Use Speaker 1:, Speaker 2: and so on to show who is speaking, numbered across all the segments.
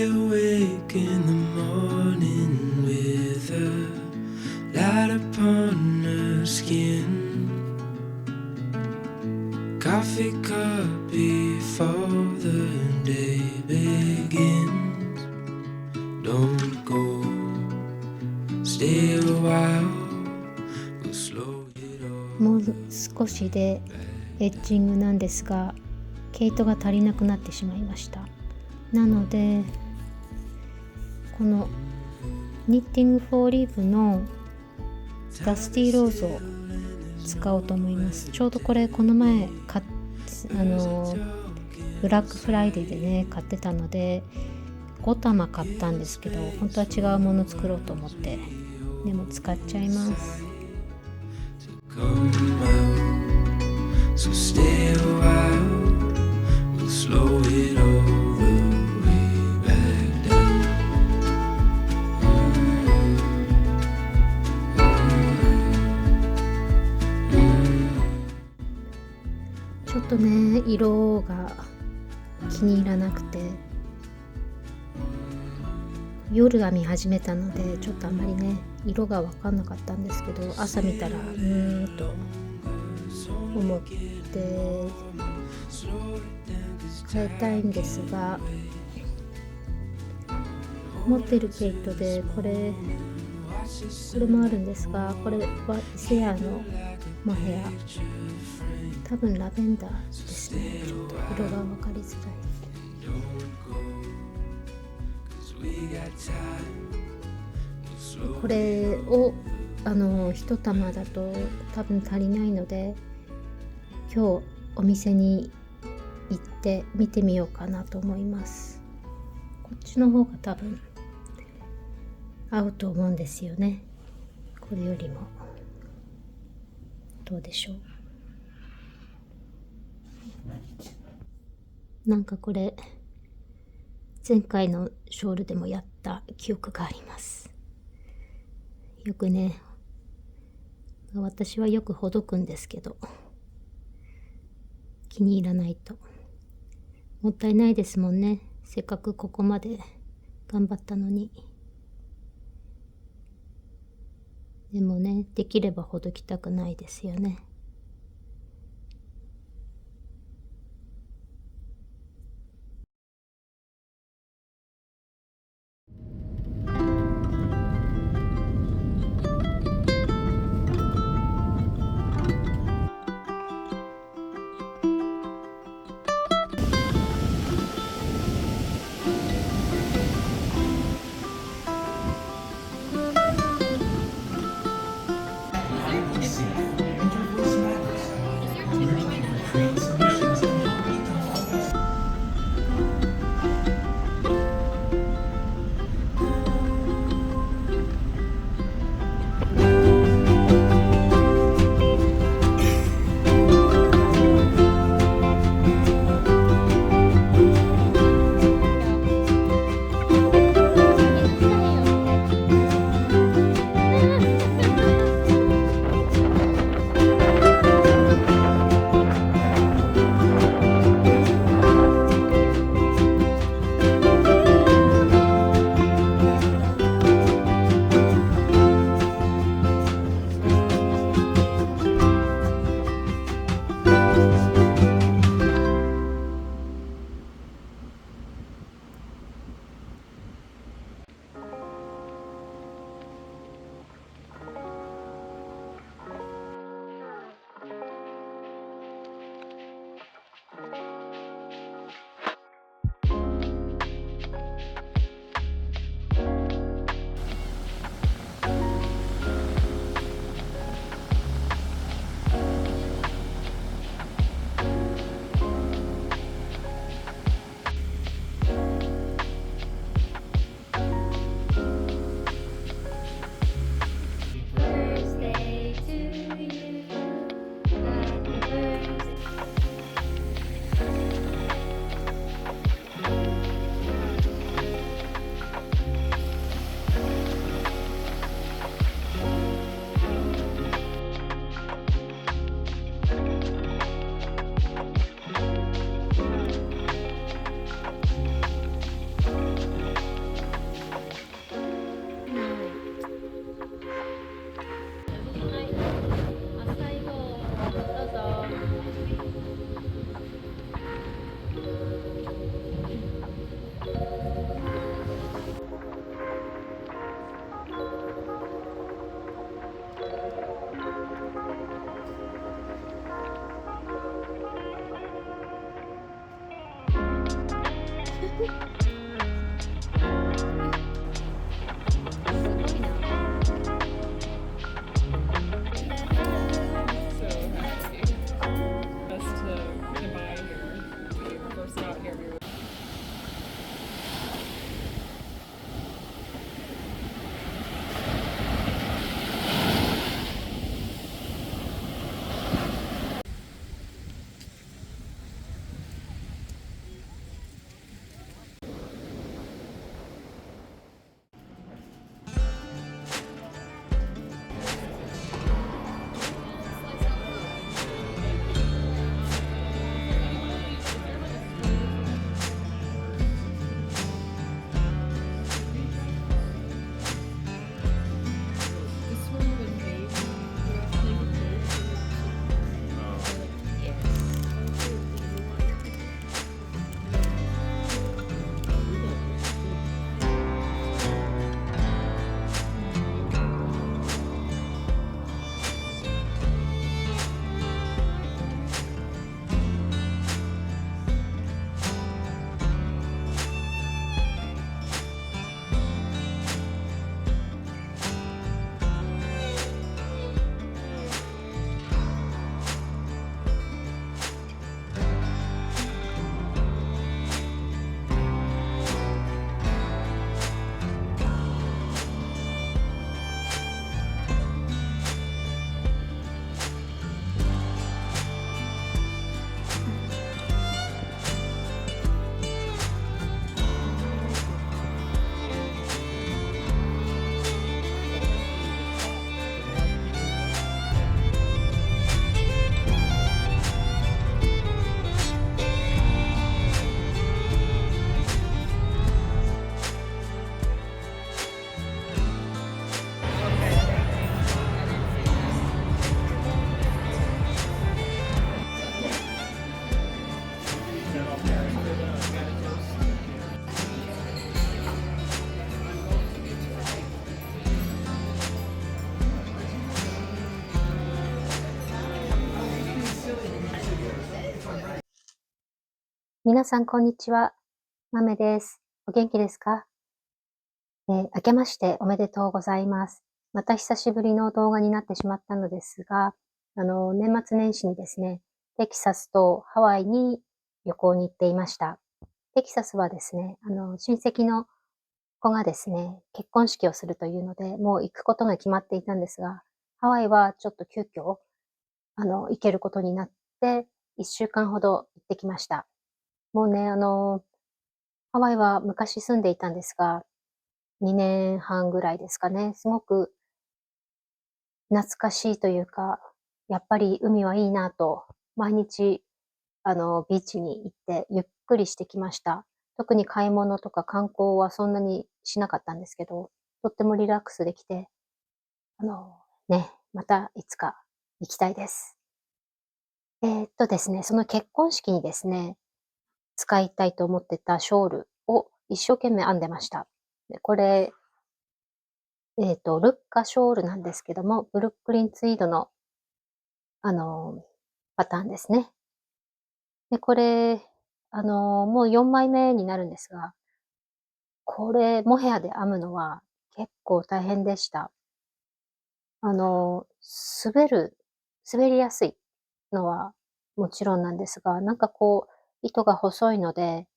Speaker 1: Lay awake in the morning with a light upon her skin. Coffee cup before the day begins. Don't go, stay a while, we'll slow it all.
Speaker 2: もう少しでエッジングなんですが、毛糸が足りなくなってしまいました。なのでこのニッティングフォーリーブのダスティーローズを使おうと思います。ちょうどこれこの前ブラックフライデーでね買ってたので5玉買ったんですけど、本当は違うもの作ろうと思って、でも使っちゃいます。
Speaker 1: So stay a while, we'll slow it all the way back down.
Speaker 2: ちょっとね色が気に入らなくて、夜編み始めたのでちょっとあんまりね色が分かんなかったんですけど、朝見たらと思って変えたいんですが、持ってる毛糸でこれもあるんですが、これはセアのモヘア、多分ラベンダーですね。ちょっと色が分かりづらい。これを一玉だと多分足りないので、今日お店に行って見てみようかなと思います。こっちの方が多分合うと思うんですよね。これよりもどうでしょう。なんかこれ前回のショールでもやった記憶があります。よくね、私はよくほどくんですけど、気に入らないともったいないですもんね。せっかくここまで頑張ったのに。でもね、できればほどきたくないですよね。皆さん、こんにちは。まめです。お元気ですか？明けましておめでとうございます。また久しぶりの動画になってしまったのですが、年末年始にですね、テキサスとハワイに旅行に行っていました。テキサスはですね、親戚の子がですね、結婚式をするというので、もう行くことが決まっていたんですが、ハワイはちょっと急遽、行けることになって、1週間ほど行ってきました。もうね、ハワイは昔住んでいたんですが、2年半ぐらいですかね。すごく懐かしいというか、やっぱり海はいいなと、毎日、ビーチに行ってゆっくりしてきました。特に買い物とか観光はそんなにしなかったんですけど、とってもリラックスできて、またいつか行きたいです。ですね、その結婚式にですね、使いたいと思ってたショールを一生懸命編んでました。で、これルッカショールなんですけども、ブルックリンツイードの、あの、パターンですね。で、これ、もう4枚目になるんですが、これ、モヘアで編むのは結構大変でした。あの、滑る滑りやすいのはもちろんなんですが、なんかこう、糸が細いので、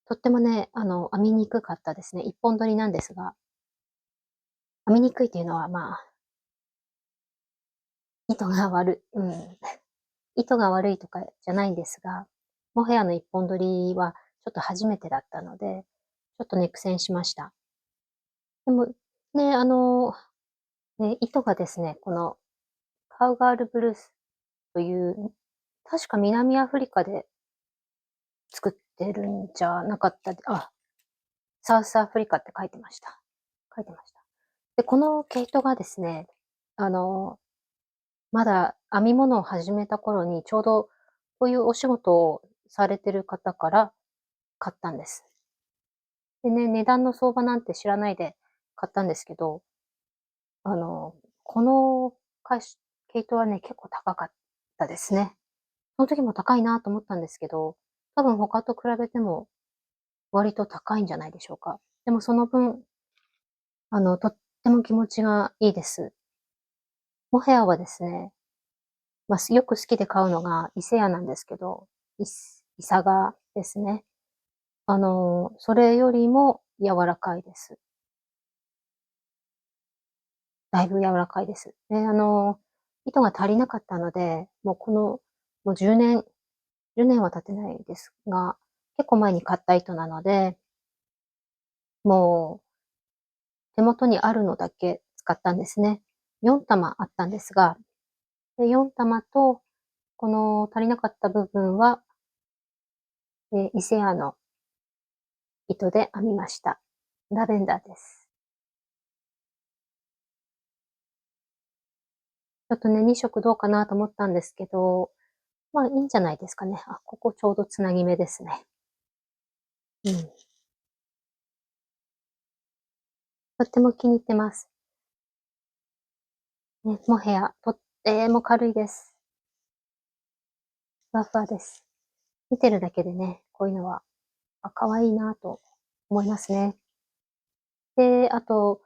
Speaker 2: とってもね、編みにくかったですね。一本取りなんですが、編みにくいっていうのは、まあ、糸が糸が悪いとかじゃないんですが、モヘアの一本取りはちょっと初めてだったので、ちょっとね、苦戦しました。でも、ね、糸がですね、このカウガールブルースという、確か南アフリカで作ってるんじゃなかったサウスアフリカって書いてました。書いてました。で、この毛糸がですね、あの、まだ編み物を始めた頃にちょうどこういうお仕事をされてる方から買ったんです。でね、値段の相場なんて知らないで買ったんですけど、あの、この毛糸はね、結構高かったですね。その時も高いなと思ったんですけど、多分他と比べても割と高いんじゃないでしょうか。でもその分、とっても気持ちがいいです。モヘアはですね、よく好きで買うのが伊勢屋なんですけど、イサガですね。それよりも柔らかいです。だいぶ柔らかいです。で、糸が足りなかったので、もう10年は経ってないですが、結構前に買った糸なので、もう手元にあるのだけ使ったんですね。4玉あったんですが、で4玉と、この足りなかった部分は、伊勢屋の糸で編みました。ラベンダーです。ちょっとね、2色どうかなと思ったんですけど、まあいいんじゃないですかね。あ、ここちょうどつなぎ目ですね。うん。とっても気に入ってます。ね、モヘア、とっても軽いです。ふわふわです。見てるだけでね、こういうのは、可愛いなと思いますね。で、あと、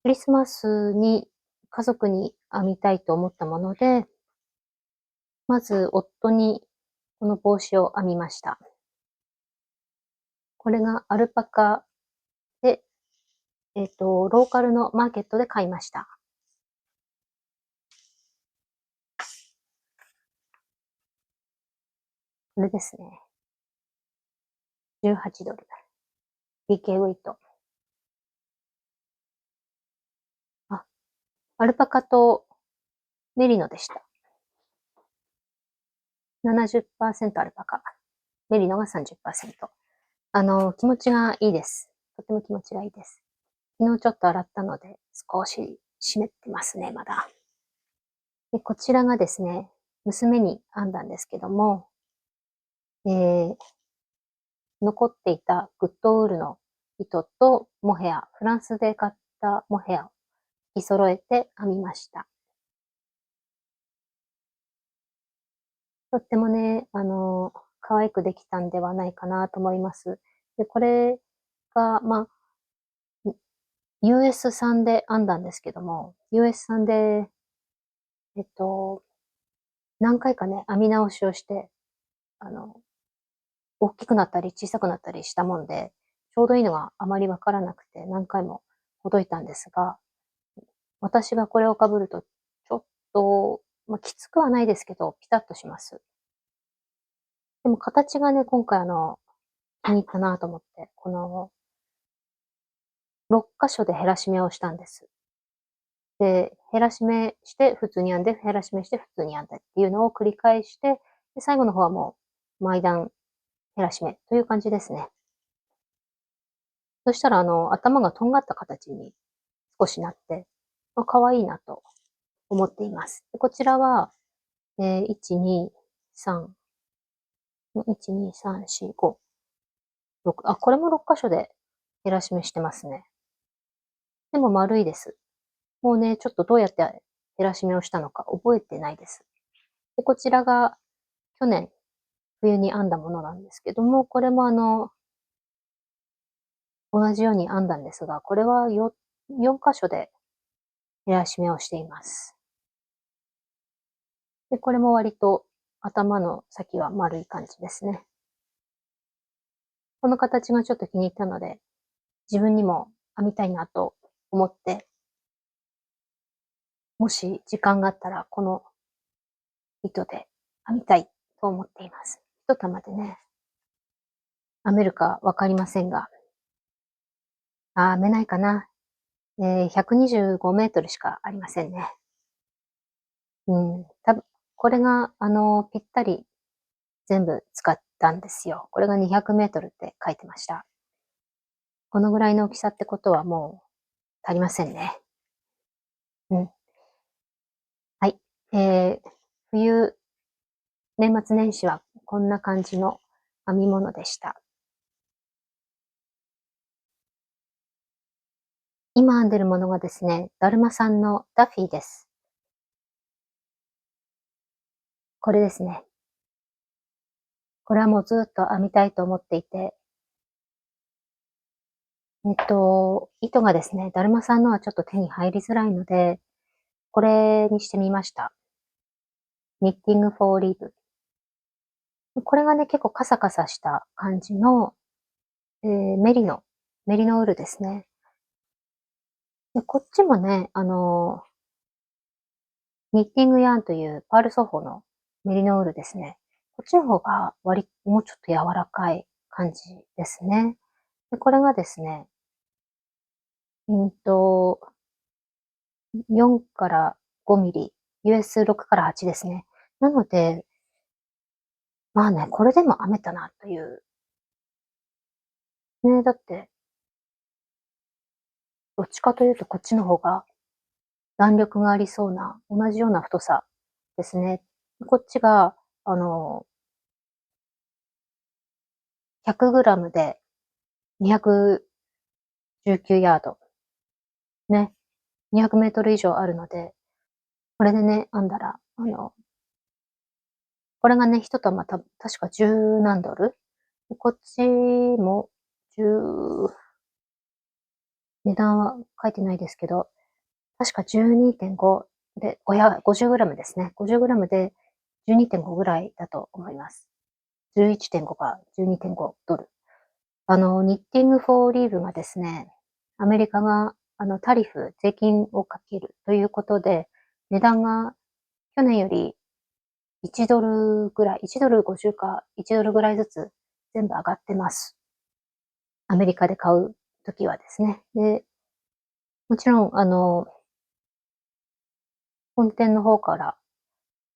Speaker 2: クリスマスに家族に編みたいと思ったもので、まず夫にこの帽子を編みました。これがアルパカで、ローカルのマーケットで買いました。これですね。$18。BK ウェイト。あ、アルパカとメリノでした。70% アルパカ。メリノが 30%。気持ちがいいです。とても気持ちがいいです。昨日ちょっと洗ったので、少し湿ってますね、まだ。で、こちらがですね、娘に編んだんですけども、えー残っていたグッドウールの糸とモヘア、フランスで買ったモヘアを引き揃えて編みました。とってもね、可愛くできたんではないかなと思います。で、これが、US 産で編んだんですけども、US 産で、えっと、何回かね、編み直しをして、あの、大きくなったり小さくなったりしたもんで、ちょうどいいのがあまりわからなくて何回もほどいたんですが、私がこれを被ると、ちょっと、きつくはないですけど、ピタッとします。でも形がね、今回気に入ったなと思って、この6箇所で減らし目をしたんです。で、減らし目して普通に編んで、減らし目して普通に編んでっていうのを繰り返して、で、最後の方はもう毎段減らし目という感じですね。そしたら頭がとんがった形に少しなって、可愛いなと思っています。で、こちらは、1、2、3、1、2、3、4、5、6、これも6箇所で減らし目してますね。でも丸いです。もうね、ちょっとどうやって減らし目をしたのか覚えてないです。で、こちらが去年冬に編んだものなんですけども、これも同じように編んだんですが、これは4箇所で減らし目をしています。で、これも割と頭の先は丸い感じですね。この形がちょっと気に入ったので、自分にも編みたいなと思って、もし時間があったらこの糸で編みたいと思っています。一玉でね、編めるかわかりませんが、編めないかな。125メートルしかありませんね。多分、これが、ぴったり全部使ったんですよ。これが200メートルって書いてました。このぐらいの大きさってことはもう足りませんね。うん。はい。冬、年末年始はこんな感じの編み物でした。今編んでるものがですね、だるまさんのダッフィーです。これですね。これはもうずっと編みたいと思っていて、糸がですね、だるまさんのはちょっと手に入りづらいので、これにしてみました。ニッティングフォーリーブ。これがね、結構カサカサした感じの、メリノウールですね。で、こっちもね、ニッティングヤーンというパール奏法のメリノウールですね。こっちの方がもうちょっと柔らかい感じですね。で、これがですね、4から5ミリ、US6 から8ですね。なので、まあね、これでも編めたなという。ね、だって、どっちかというとこっちの方が弾力がありそうな、同じような太さですね。こっちが、100グラムで219ヤード。ね。200メートル以上あるので、これでね、編んだら、これがね、一玉確か10何ドル。こっちも10、値段は書いてないですけど、確か12.5で、50グラムですね。50グラムで12.5ぐらいだと思います。11.5か12.5ドル。ニッティングフォーリーブがですね、アメリカが、タリフ、税金をかけるということで、値段が去年より1ドルぐらい、1ドル50か1ドルぐらいずつ全部上がってます。アメリカで買うときはですね。で、もちろん、本店の方から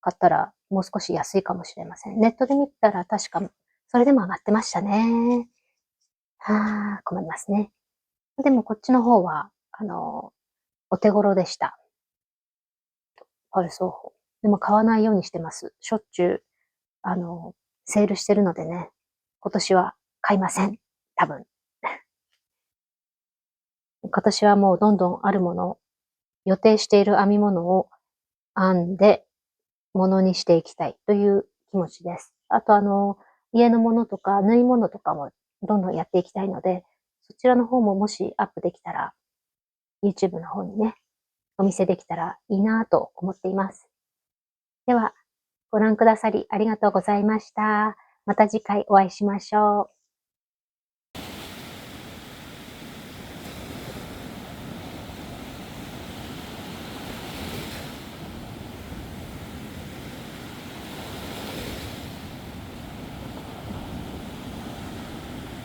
Speaker 2: 買ったらもう少し安いかもしれません。ネットで見たら確か、それでも上がってましたね。困りますね。でもこっちの方は、お手頃でした。パル奏法。でも買わないようにしてます。しょっちゅう、セールしてるのでね、今年は買いません。多分。今年はもうどんどんあるものを、予定している編み物を編んで、ものにしていきたいという気持ちです。あと家のものとか縫い物とかもどんどんやっていきたいので、そちらの方ももしアップできたら、YouTube の方にね、お見せできたらいいなと思っています。では、ご覧くださりありがとうございました。また次回お会いしましょう。